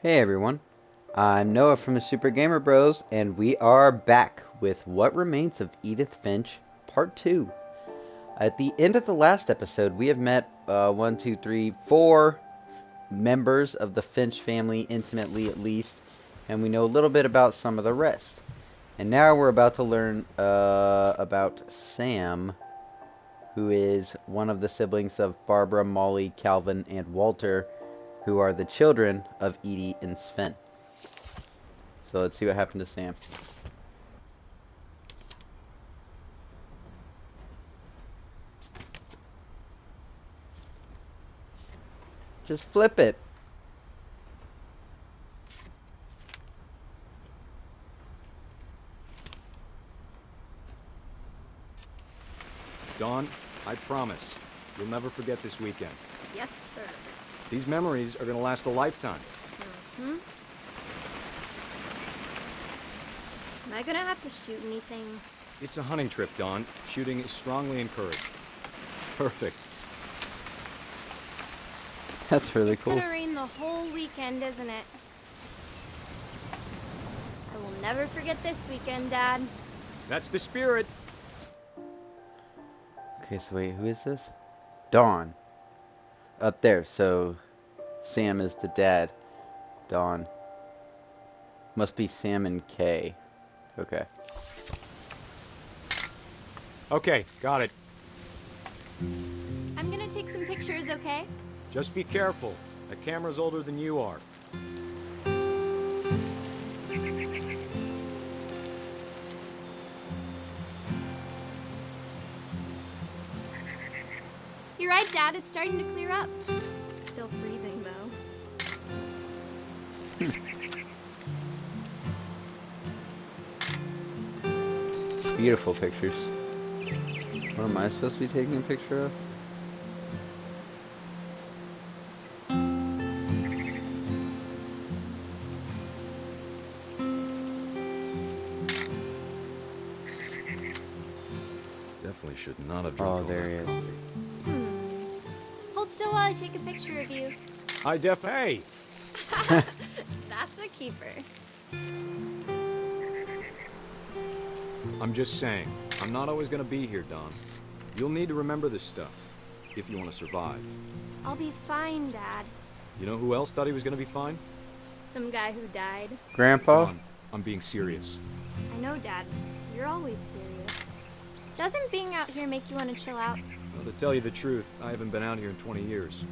Hey everyone, I'm Noah from the Super Gamer Bros, and we are back with What Remains of Edith Finch, Part 2. At the end of the last episode, we have met 4 members of the Finch family, intimately at least, and we know a little bit about some of the rest. And now we're about to learn about Sam, who is one of the siblings of Barbara, Molly, Calvin, and Walter, who are the children of Edie and Sven. So let's see what happened to Sam. Just flip it. Dawn, I promise, you'll never forget this weekend. Yes, sir. These memories are gonna last a lifetime. Hmm? Am I gonna have to shoot anything? It's a hunting trip, Dawn. Shooting is strongly encouraged. Perfect. That's really cool. It's gonna rain the whole weekend, isn't it? I will never forget this weekend, Dad. That's the spirit. Okay, so wait, who is this? Dawn. Up there, so Sam is the dad. Dawn. Must be Sam and Kay. Okay. Okay, got it. I'm gonna take some pictures, okay? Just be careful. That camera's older than you are. You're right, Dad. It's starting to clear up. Still freezing, though. Beautiful pictures. What am I supposed to be taking a picture of? Definitely should not have drunk Oh, all there that he is. coffee. Hold still while I take a picture of you. Hey! That's a keeper. I'm just saying, I'm not always gonna be here, Dawn. You'll need to remember this stuff, if you want to survive. I'll be fine, Dad. You know who else thought he was gonna be fine? Some guy who died. Grandpa? Dawn, I'm being serious. I know, Dad. You're always serious. Doesn't being out here make you want to chill out? Well, to tell you the truth, I haven't been out here in 20 years.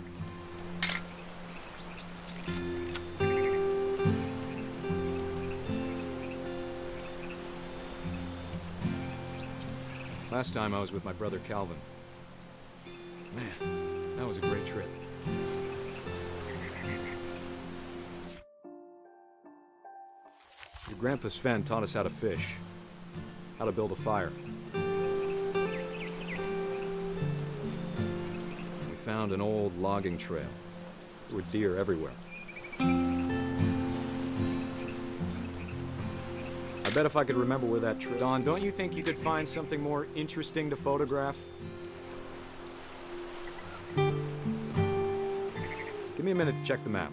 Last time I was with my brother Calvin. Man, that was a great trip. Your grandpa Sven taught us how to fish, how to build a fire. We found an old logging trail. There were deer everywhere. I bet if I could remember where that trail... Dawn, don't you think you could find something more interesting to photograph? Give me a minute to check the map.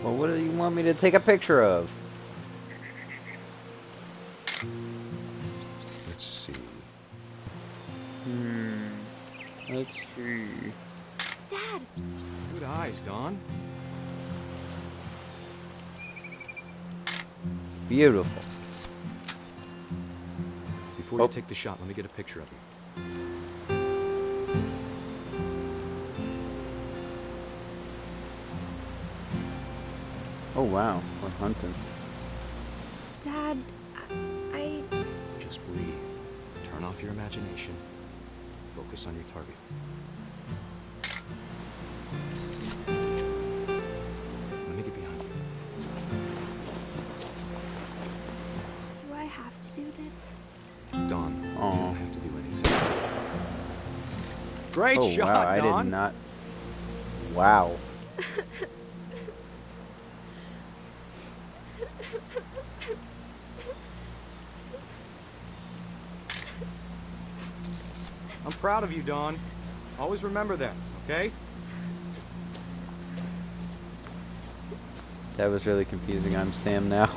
Well, what do you want me to take a picture of? Let's see. Let's see. Dad! Good eyes, Dawn. Beautiful. Before Oh. you take the shot, let me get a picture of you. Oh wow, we're hunting. Dad, I... Just breathe. Turn off your imagination. Focus on your target. Let me get behind you. Do I have to do this? Dawn, you Aw. don't have to do anything. Great Oh shot, wow, I Dawn! did not. Wow. I'm proud of you, Dawn. Always remember that, okay? That was really confusing. I'm Sam now.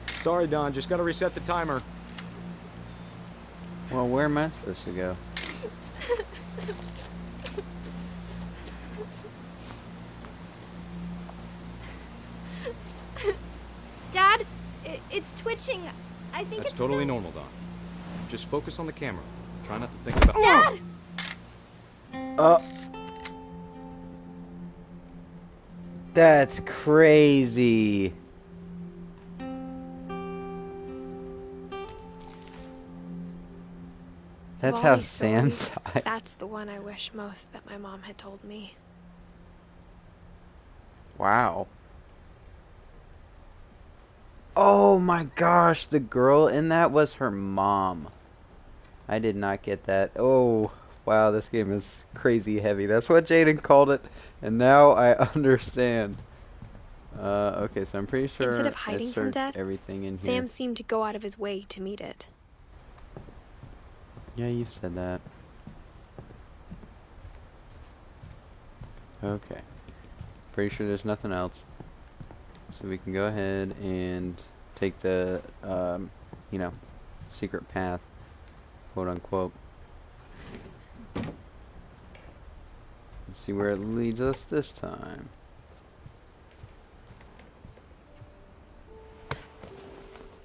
Sorry, Dawn. Just gotta reset the timer. Well, where am I supposed to go? Dad, it's twitching. I think That's it's totally so... normal, Dawn. Just focus on the camera. Try not to think about... Dad! That's crazy. That's Of all how these Sam stories, died. that's the one I wish most that my mom had told me. Wow. Oh my gosh, the girl in that was her mom. I did not get that. Oh, wow, this game is crazy heavy. That's what Jaden called it, and now I understand. Okay, so I'm pretty sure Instead of I hiding from searched death, everything in here. Sam seemed to go out of his way to meet it. Yeah, you said that. Okay. Pretty sure there's nothing else. So we can go ahead and take the, you know, secret path, quote unquote. Let's see where it leads us this time.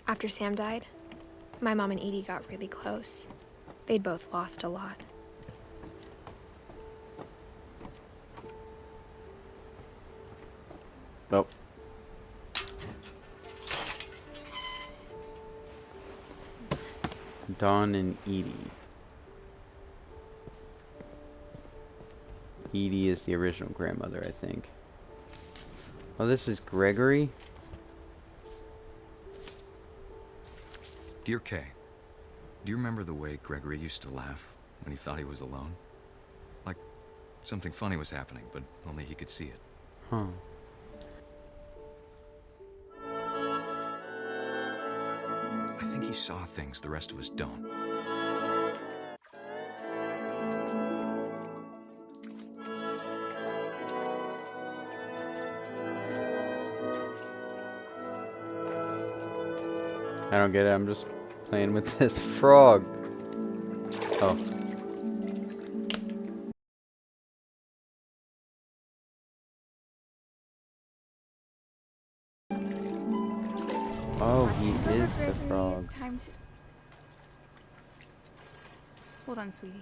After Sam died, my mom and Edie got really close. They'd both lost a lot. Oh. Dawn and Edie. Edie is the original grandmother, I think. Oh, this is Gregory? Dear Kay, do you remember the way Gregory used to laugh when he thought he was alone? Like something funny was happening, but only he could see it. Huh. I think he saw things the rest of us don't. I don't get it, I'm just playing with this frog. Oh. Oh, he is the frog. It's time to... Hold on, sweetie.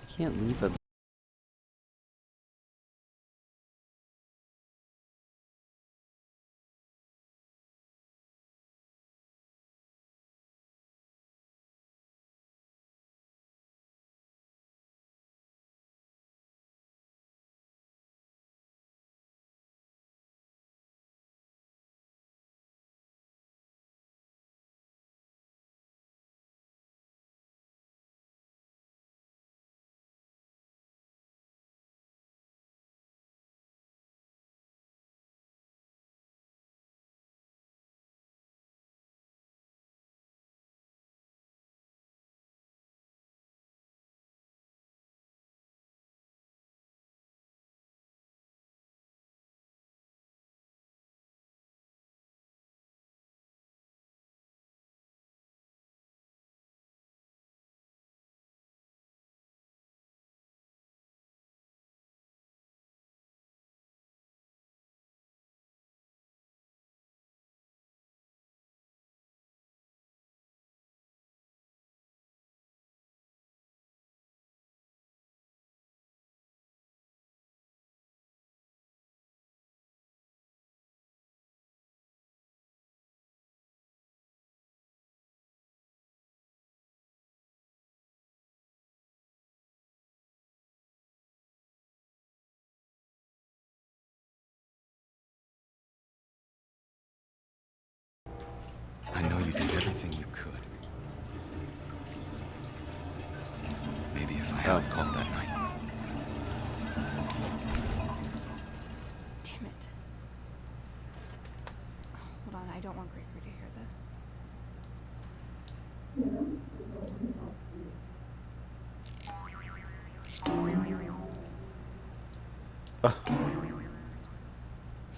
You can't leave a... I know you did everything you could. Maybe if I hadn't called that night. Damn it. Oh, hold on, I don't want Gregory to hear this. Ugh.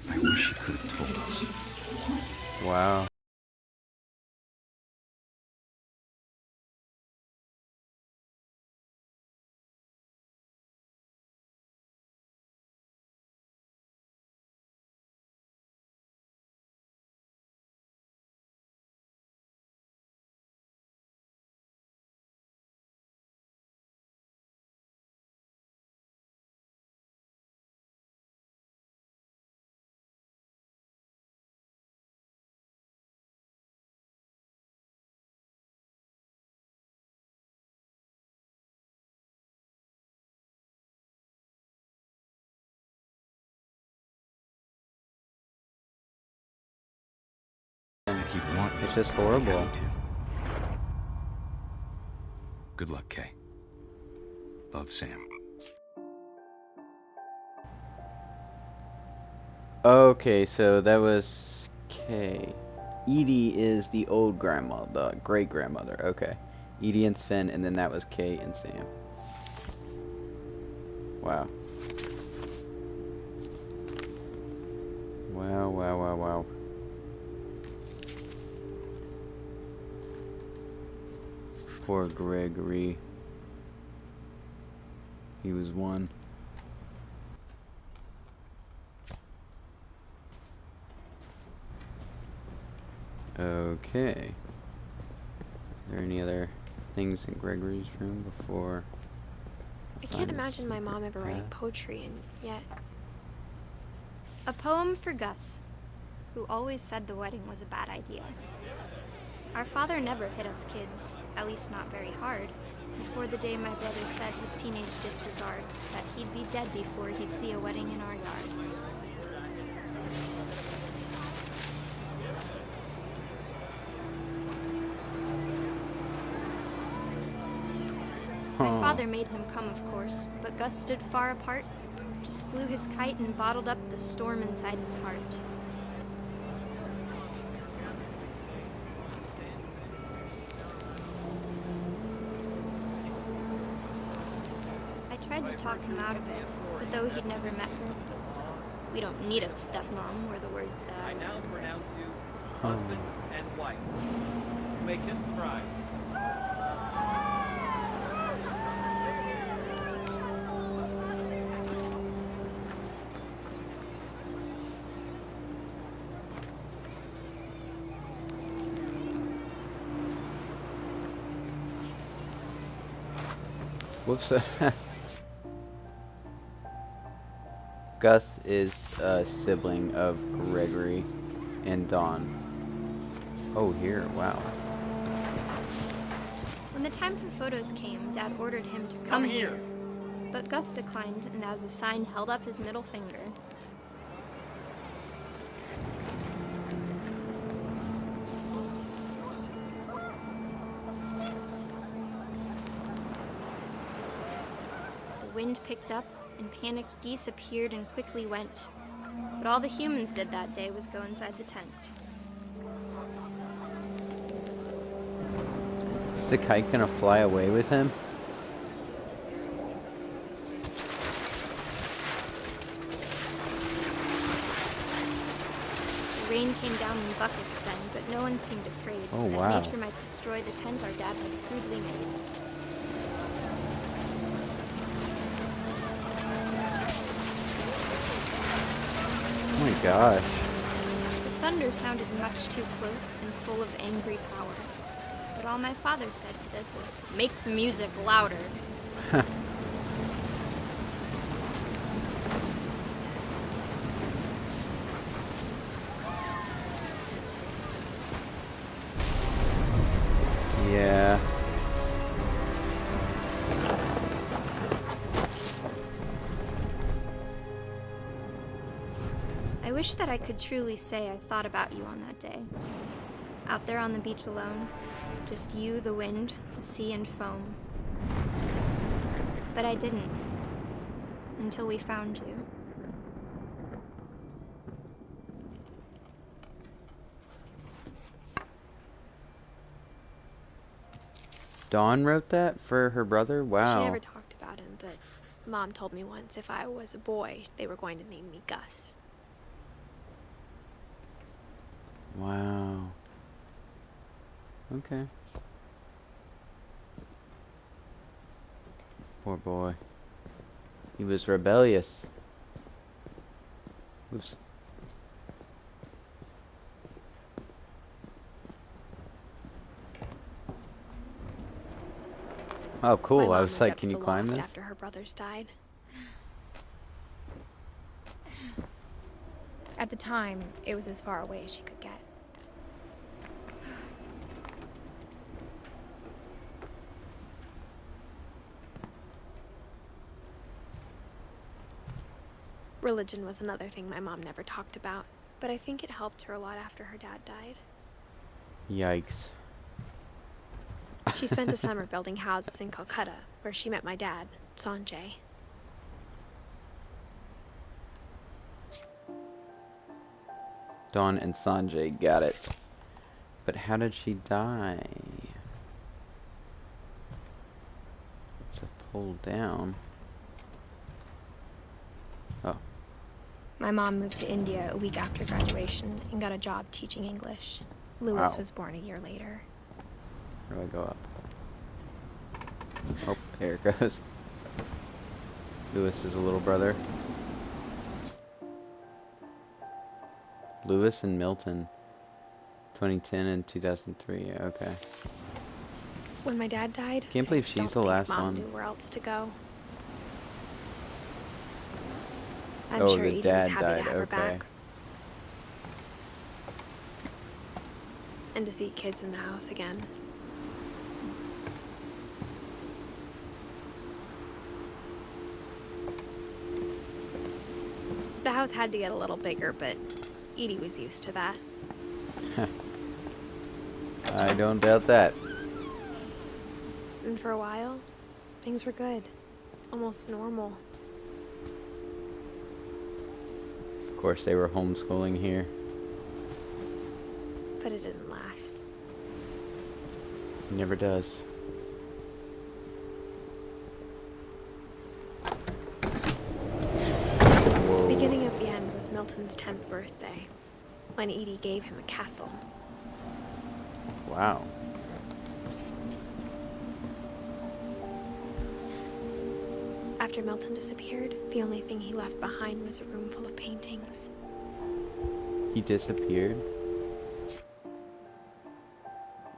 I wish you could have told us. Wow. I keep wanting It's just but I horrible. have to. Good luck, Kay. Love, Sam. Okay, so that was Kay. Edie is the old grandma, the great grandmother. Okay. Edie and Sven, and then that was Kay and Sam. Wow. Wow, wow, wow, wow. Poor Gregory. He was one. Okay. Are there any other things in Gregory's room before? I can't imagine my mom ever writing poetry, and yet A poem for Gus, who always said the wedding was a bad idea. Our father never hit us kids, at least not very hard, before the day my brother said with teenage disregard that he'd be dead before he'd see a wedding in our yard. My father made him come, of course, but Gus stood far apart, just flew his kite and bottled up the storm inside his heart. I tried to talk him out of it, but though he'd never met her, we don't need a stepmom, were the words that I now pronounce you husband and wife. You may kiss the bride. Whoops. Gus is a sibling of Gregory and Dawn. Oh, here, wow. When the time for photos came, Dad ordered him to come here. But Gus declined and as a sign held up his middle finger. The wind picked up and panicked geese appeared and quickly went. But all the humans did that day was go inside the tent. Is the kite gonna fly away with him? The rain came down in buckets then, but no one seemed afraid Oh, that wow. nature might destroy the tent our dad had crudely made. Oh my gosh. The thunder sounded much too close and full of angry power. But all my father said to this was, "Make the music louder." Yeah. I wish that I could truly say I thought about you on that day. Out there on the beach alone, just you, the wind, the sea, and foam. But I didn't, until we found you. Dawn wrote that for her brother? She Wow. never talked about him, but Mom told me once if I was a boy, they were going to name me Gus. Wow. Okay. Poor boy. He was rebellious. Oops. Oh, My cool. mom I was moved like, up can to you the climb loft this? after her brothers died. At the time, it was as far away as she could get. Religion was another thing my mom never talked about, but I think it helped her a lot after her dad died. Yikes. She spent a summer building houses in Calcutta, where she met my dad, Sanjay. Dawn and Sanjay, got it. But how did she die? It's a pull down. Oh. My mom moved to India a week after graduation and got a job teaching English. Louis Wow. was born a year later. Where do I go up? Oh, there it goes. Louis's little brother. Louis and Milton. 2010 and 2003. Okay. When my dad died, Can't believe I she's don't the think last Mom one. knew where else to go. I'm Oh, sure the Edie was dad happy died, to have her okay. back. And to see kids in the house again. The house had to get a little bigger, but Edie was used to that. I don't doubt that. And for a while, things were good. Almost normal. Of course, they were homeschooling here. But it didn't last. It never does. Whoa. The beginning of the end was Milton's 10th birthday, when Edie gave him a castle. Wow. After Milton disappeared, the only thing he left behind was a room full of paintings. He disappeared?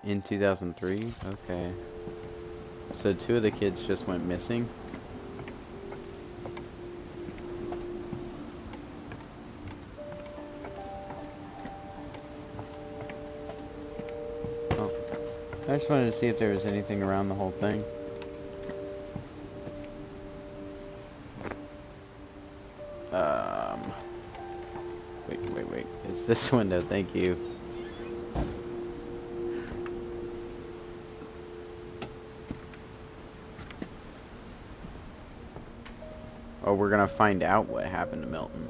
In 2003? Okay. So 2 of the kids just went missing? Oh. I just wanted to see if there was anything around the whole thing. Wait. It's this window, thank you. Oh, we're gonna find out what happened to Milton.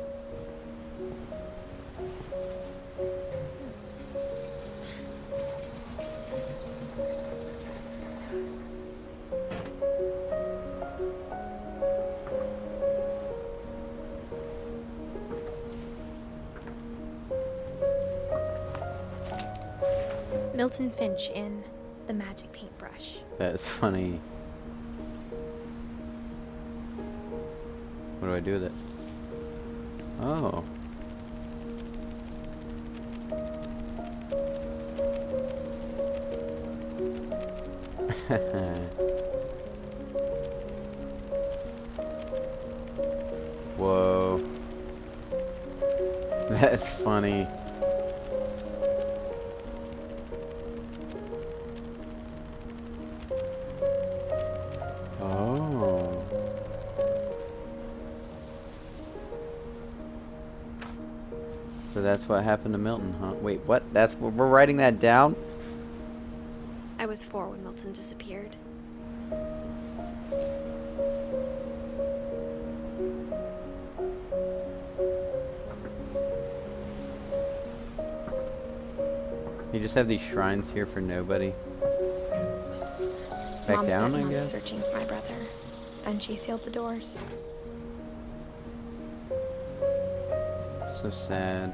Milton Finch in The Magic Paintbrush. That's funny. What do I do with it? Oh. Whoa. That's funny. Oh. So that's what happened to Milton, huh? Wait, what? That's we're writing that down? I was 4 when Milton disappeared. You just have these shrines here for nobody. Back Mom down, spent I months guess? searching for my brother. Then she sealed the doors. So sad.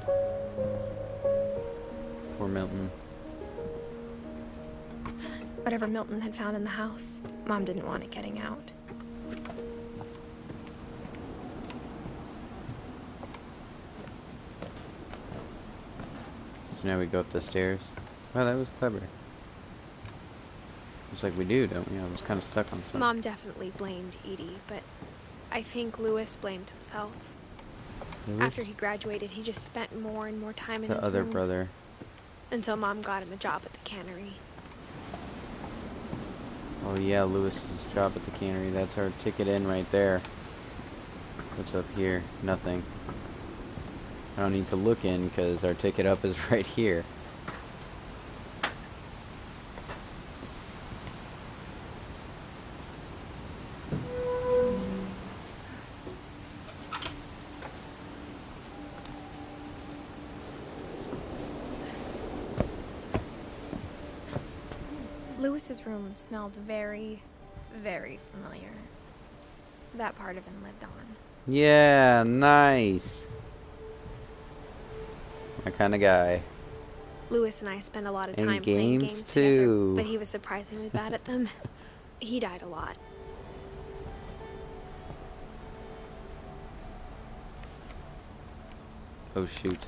Poor Milton. Whatever Milton had found in the house, Mom didn't want it getting out. So now we go up the stairs. Wow, that was clever. It's like we do, don't we? I was kind of stuck on something. Mom definitely blamed Edie, but I think Louis blamed himself. Louis? After he graduated, he just spent more and more time in The his other room. brother. Until Mom got him a job at the cannery. Oh yeah, Lewis's job at the cannery. That's our ticket in right there. What's up here? Nothing. I don't need to look in because our ticket up is right here. Louis's room smelled very, very familiar. That part of him lived on. Yeah, nice. My kind of guy. Louis and I spent a lot of And time playing games, games too. together, but he was surprisingly bad at them. He died a lot. Oh shoot.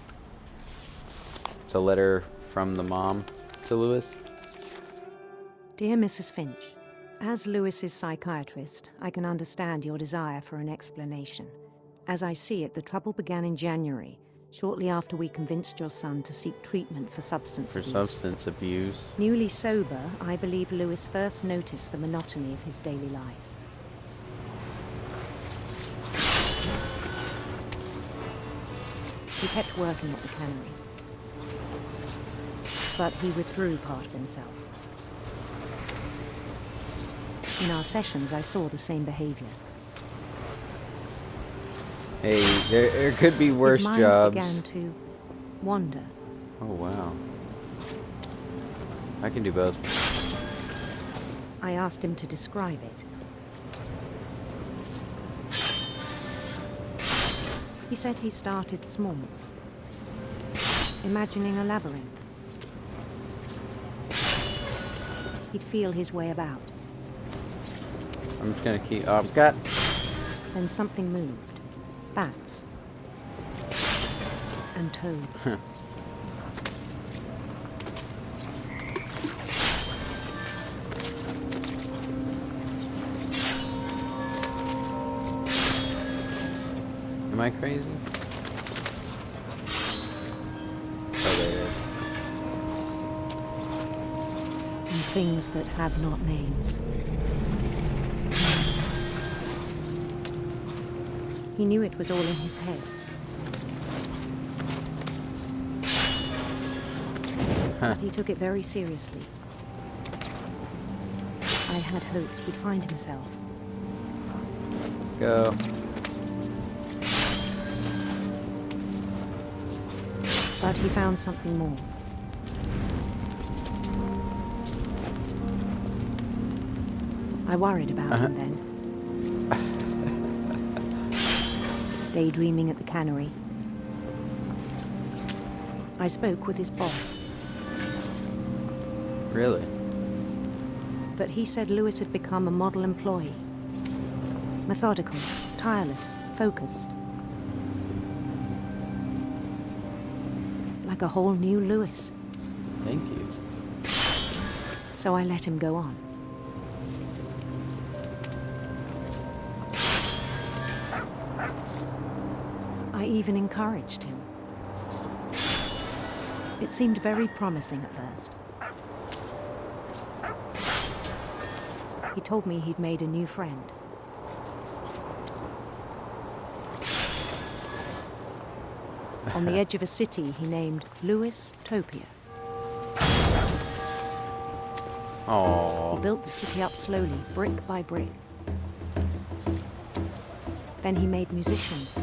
It's a letter from the mom to Lewis. Dear Mrs. Finch, as Lewis's psychiatrist, I can understand your desire for an explanation. As I see it, the trouble began in January, shortly after we convinced your son to seek treatment for substance For abuse. substance abuse. Newly sober, I believe Lewis first noticed the monotony of his daily life. He kept working at the cannery, but he withdrew part of himself. In our sessions, I saw the same behavior. Hey, there could be worse His mind jobs. began to wander. Oh wow. I can do both. I asked him to describe it. He said he started small, imagining a labyrinth. He'd feel his way about. I'm just gonna keep. Oh, I've got. Then something moved. Bats. And toads. Am I crazy? Oh, there it is. And things that have not names. He knew it was all in his head. But he took it very seriously. I had hoped he'd find himself. Go. But he found something more. I worried about him then. Daydreaming at the cannery. I spoke with his boss, Really? but he said Lewis had become a model employee. Methodical, tireless, focused. Like a whole new Lewis. Thank you. So I let him go on. I even encouraged him. It seemed very promising at first. He told me he'd made a new friend. On the edge of a city he named Lewis Topia. He Oh. built the city up slowly, brick by brick. Then he made musicians.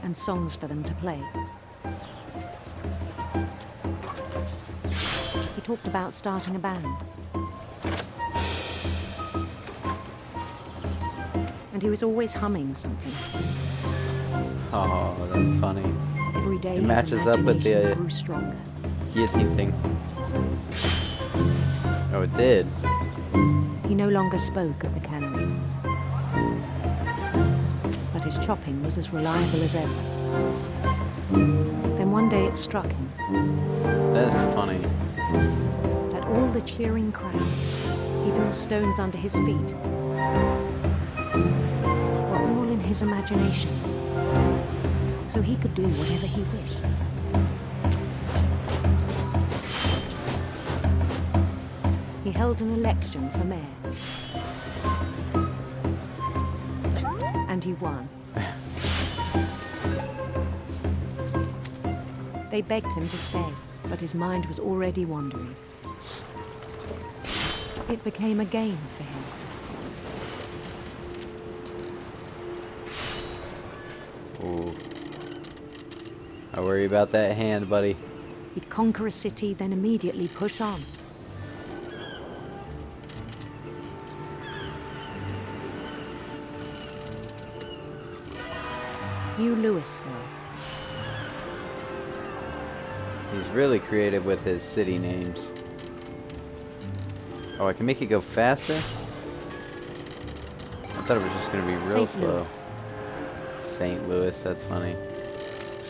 And songs for them to play. He talked about starting a band. And he was always humming something. Oh, that's funny. Every day It his matches up with imagination the grew stronger. guillotine thing. Oh, it did. He no longer spoke at the cannery. But his chopping was as reliable as ever. Then one day it struck him That's funny. that all the cheering crowds, even the stones under his feet, were all in his imagination, so he could do whatever he wished. He held an election for mayor. And he won. They begged him to stay, but his mind was already wandering. It became a game for him. Ooh. I worry about that hand, buddy. He'd conquer a city, then immediately push on. New Louisville. He's really creative with his city names. Oh, I can make it go faster? I thought it was just going to be real St. slow. Louis. St. Louis, that's funny.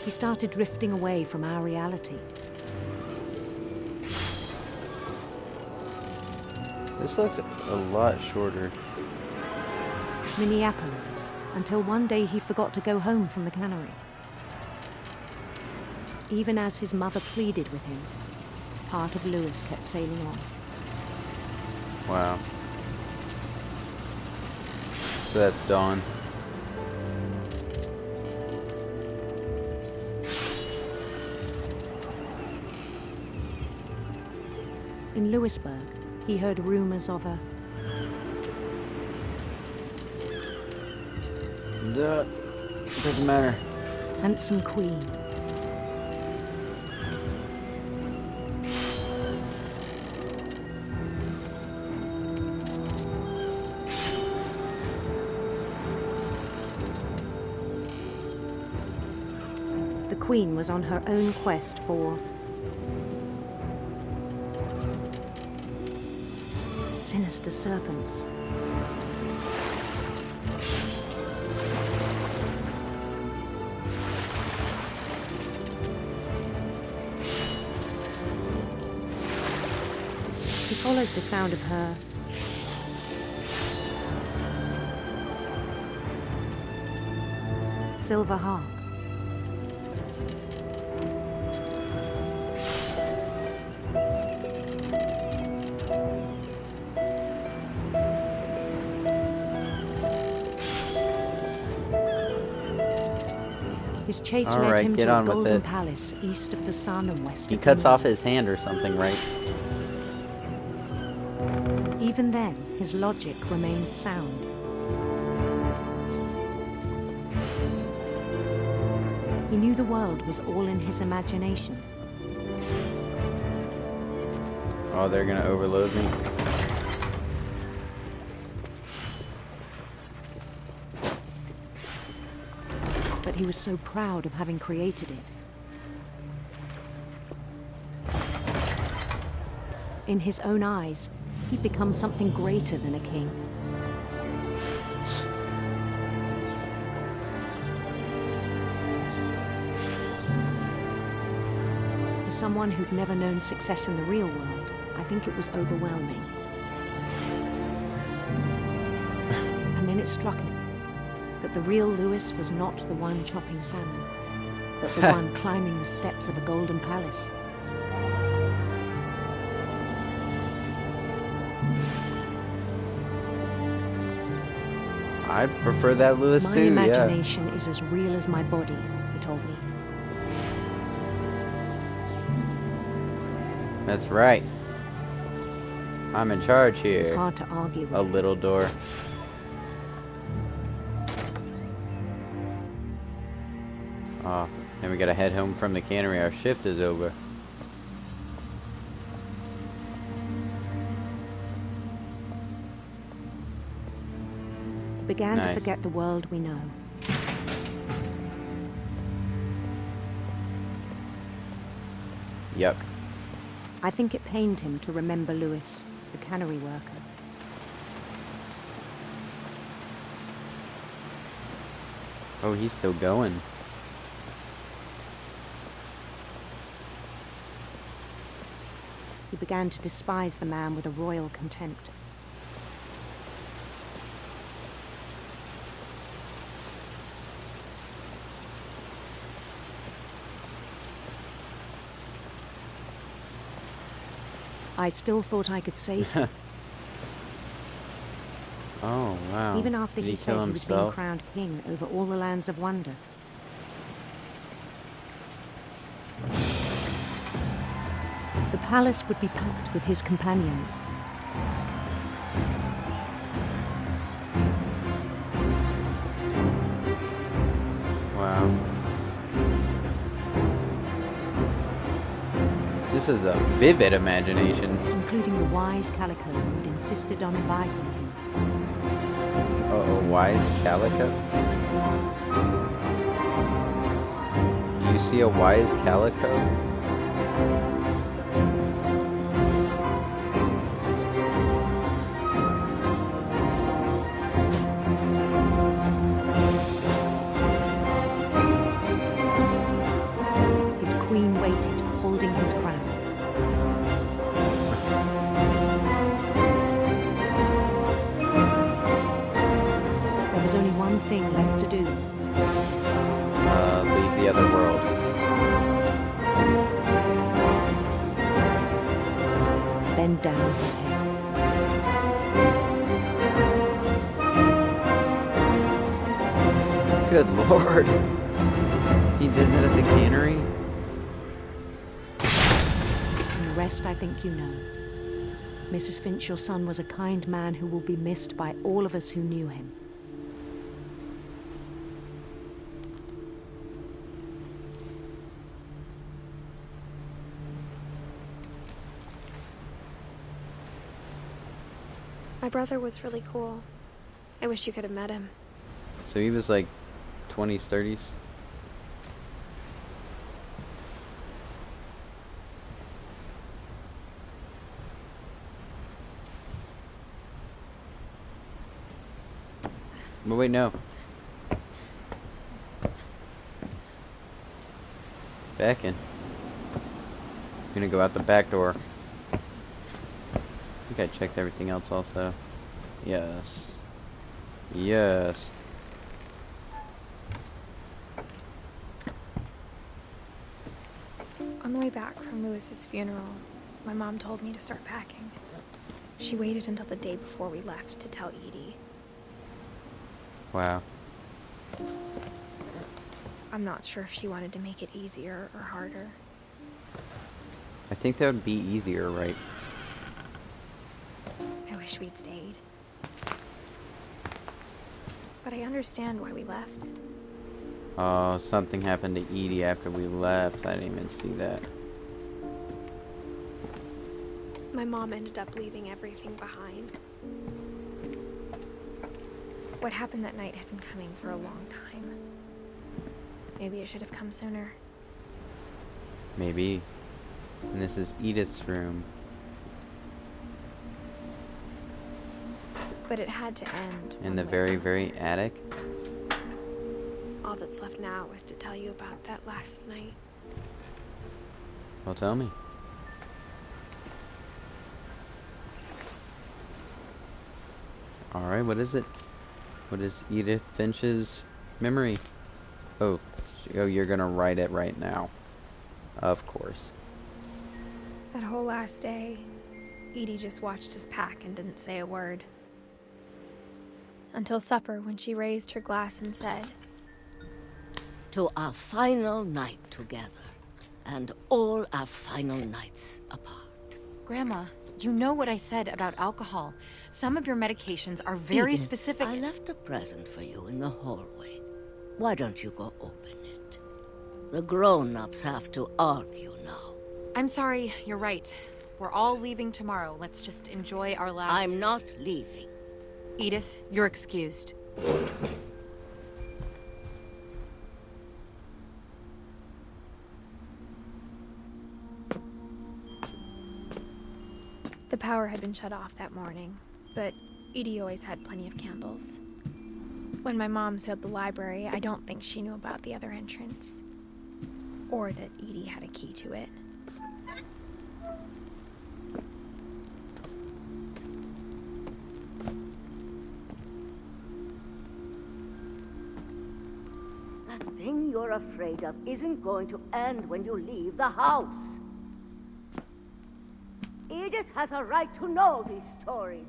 He started drifting away from our reality. This looks a lot shorter. Minneapolis, until one day he forgot to go home from the cannery. Even as his mother pleaded with him, part of Lewis kept sailing on. Wow. So that's dawn. In Lewisburg, he heard rumors of a Doesn't matter. handsome queen. The queen was on her own quest for sinister serpents. He followed the sound of her silver harp. His chase All led right, him get to a on with golden it. palace east of the sun and west He of the cuts moon. off his hand or something, right? Even then, his logic remained sound. He knew the world was all in his imagination. Oh, they're gonna overload me. But he was so proud of having created it. In his own eyes, he'd become something greater than a king. For someone who'd never known success in the real world, I think it was overwhelming. And then it struck him that the real Lewis was not the one chopping salmon, but the one climbing the steps of a golden palace. I'd prefer that Lewis My too, yeah. imagination is as real as my body, he told me. That's right. I'm in charge It was here. hard to argue with A him. little door. Oh, then we gotta head home from the cannery. Our shift is over. Began to Nice. forget the world we know. Yuck. I think it pained him to remember Lewis, the cannery worker. Oh, he's still going. He began to despise the man with a royal contempt. I still thought I could save him. Oh, wow. Even after Did he kill said he was being himself? crowned king over all the lands of wonder. The palace would be packed with his companions. Wow. This is a vivid imagination. Including the wise Calico who'd insisted on advising him. Uh-oh, wise calico? Do you see a wise calico? His queen waited, holding his crown. There was only one thing left to do. Leave the other world. Bend down his head. Good lord. He did it at the cannery? And the rest I think you know. Mrs. Finch, your son was a kind man who will be missed by all of us who knew him. My brother was really cool. I wish you could have met him. So he was like 20s, 30s? But wait, no. Back in. I'm gonna go out the back door. I think I checked everything else also. Yes. Yes. On the way back from Lewis's funeral, my mom told me to start packing. She waited until the day before we left to tell Edie. Wow. I'm not sure if she wanted to make it easier or harder. I think that would be easier, right? I wish we'd stayed. But I understand why we left. Oh, something happened to Edie after we left. I didn't even see that. My mom ended up leaving everything behind. What happened that night had been coming for a long time. Maybe it should have come sooner. Maybe. And this is Edith's room. But it had to end. In one the way. very, very attic. All that's left now is to tell you about that last night. Well, tell me. Alright, what is it? What is Edith Finch's memory? Oh, you're gonna write it right now. Of course. That whole last day, Edie just watched us pack and didn't say a word. Until supper, when she raised her glass and said, "To our final night together, and all our final nights apart." Grandma, you know what I said about alcohol. Some of your medications are very Edith, specific. I left a present for you in the hallway. Why don't you go open it? The grown-ups have to argue now. I'm sorry, you're right. We're all leaving tomorrow. Let's just enjoy our last... I'm not leaving. Edith, you're excused. The power had been shut off that morning, but Edie always had plenty of candles. When my mom sealed the library, I don't think she knew about the other entrance. Or that Edie had a key to it. That thing you're afraid of isn't going to end when you leave the house. Edith has a right to know these stories.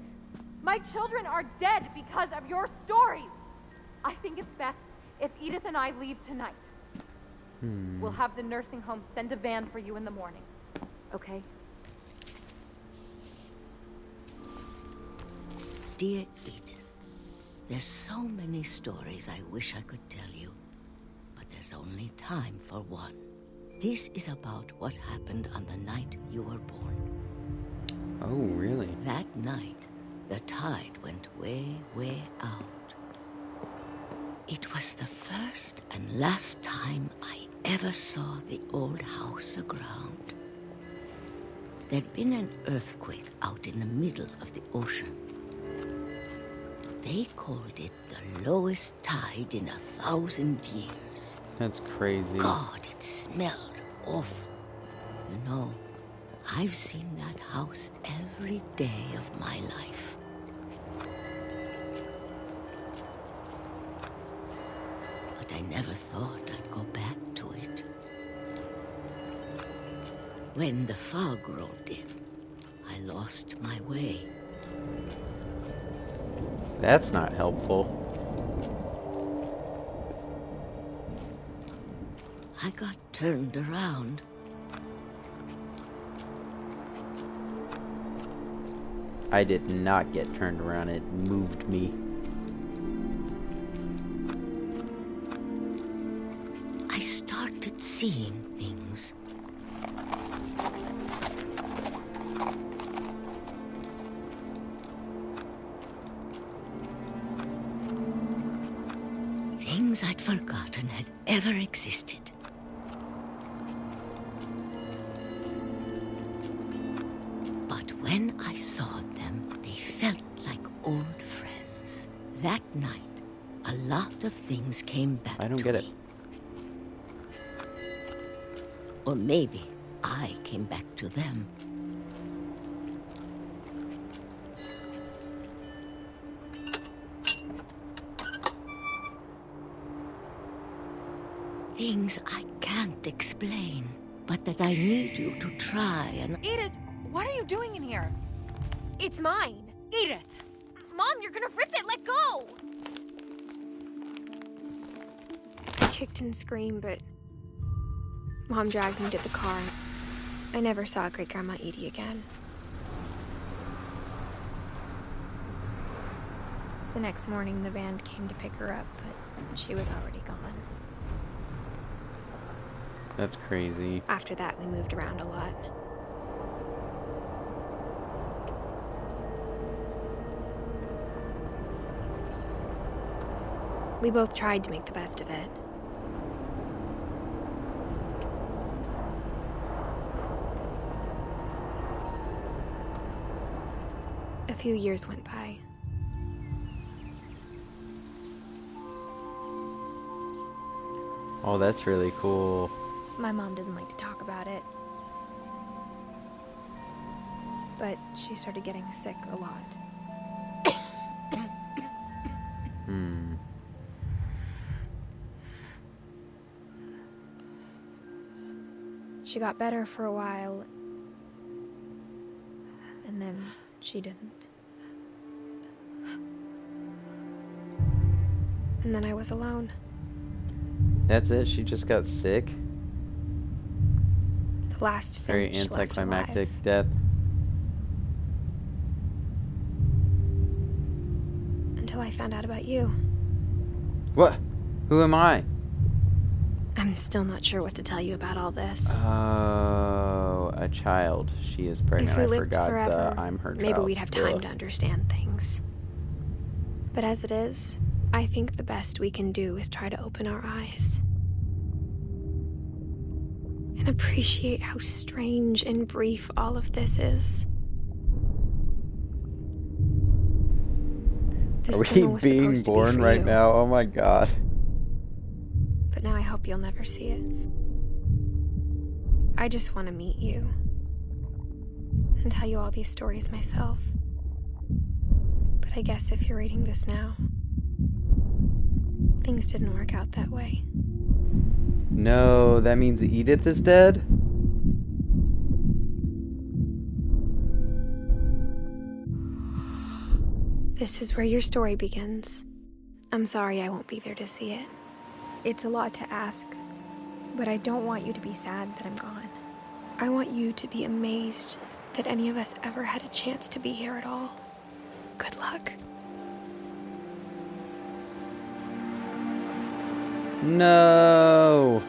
My children are dead because of your stories. I think it's best if Edith and I leave tonight. We'll have the nursing home send a van for you in the morning. Okay? Dear Edith, there's so many stories I wish I could tell you, but there's only time for one. This is about what happened on the night you were born. Oh, really? That night, the tide went way, way out. It was the first and last time I ever saw the old house aground. There'd been an earthquake out in the middle of the ocean. They called it the lowest tide in 1,000 years. That's crazy. God, it smelled awful. You know, I've seen that house every day of my life. But I never thought I'd go back to it. When the fog rolled in, I lost my way. That's not helpful. I got turned around. I did not get turned around. It moved me. I started seeing things. Things I'd forgotten had ever existed. But when I saw them, they felt like old friends. That night, a lot of things came back to me. I don't get it. Or maybe I came back to them. Things I can't explain, but that I need you to try and... Edith, what are you doing in here? It's mine! Edith! Mom, you're gonna rip it! Let go! I kicked and screamed, but Mom dragged me to the car. I never saw Great-Grandma Edie again. The next morning, the van came to pick her up, but she was already gone. That's crazy. After that, we moved around a lot. We both tried to make the best of it. A few years went by. Oh, that's really cool. My mom didn't like to talk about it. But she started getting sick a lot. She got better for a while, and then she didn't. And then I was alone. That's it? She just got sick? The last Very Finch left anticlimactic alive. death. Until I found out about you. What? Who am I? I'm still not sure what to tell you about all this. Oh, a child. She is pregnant. If we I lived forgot forever, the I'm her child. maybe we'd have time Ugh. to understand things. But as it is, I think the best we can do is try to open our eyes. And appreciate how strange and brief all of this is. This Are tunnel we was being supposed to be born for right you, now? Oh my god. but now I hope you'll never see it. I just want to meet you and tell you all these stories myself. But I guess if you're reading this now, things didn't work out that way. No, that means Edith is dead? This is where your story begins. I'm sorry I won't be there to see it. It's a lot to ask, but I don't want you to be sad that I'm gone. I want you to be amazed that any of us ever had a chance to be here at all. Good luck. No!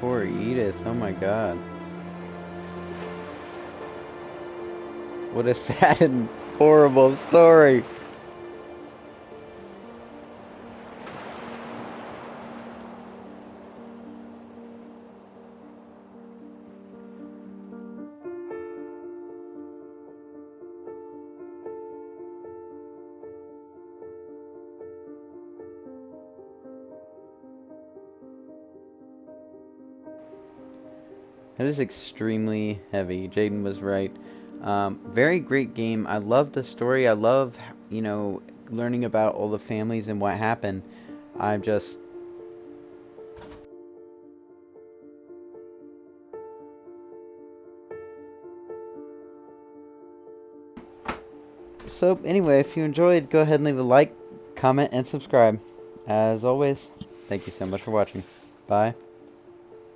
Poor Edith, oh my god. What a sad and horrible story. That is extremely heavy. Jaden was right. Very great game. I love the story. I love, you know, learning about all the families and what happened. I'm just... So, anyway, if you enjoyed, go ahead and leave a like, comment, and subscribe. As always, thank you so much for watching. Bye.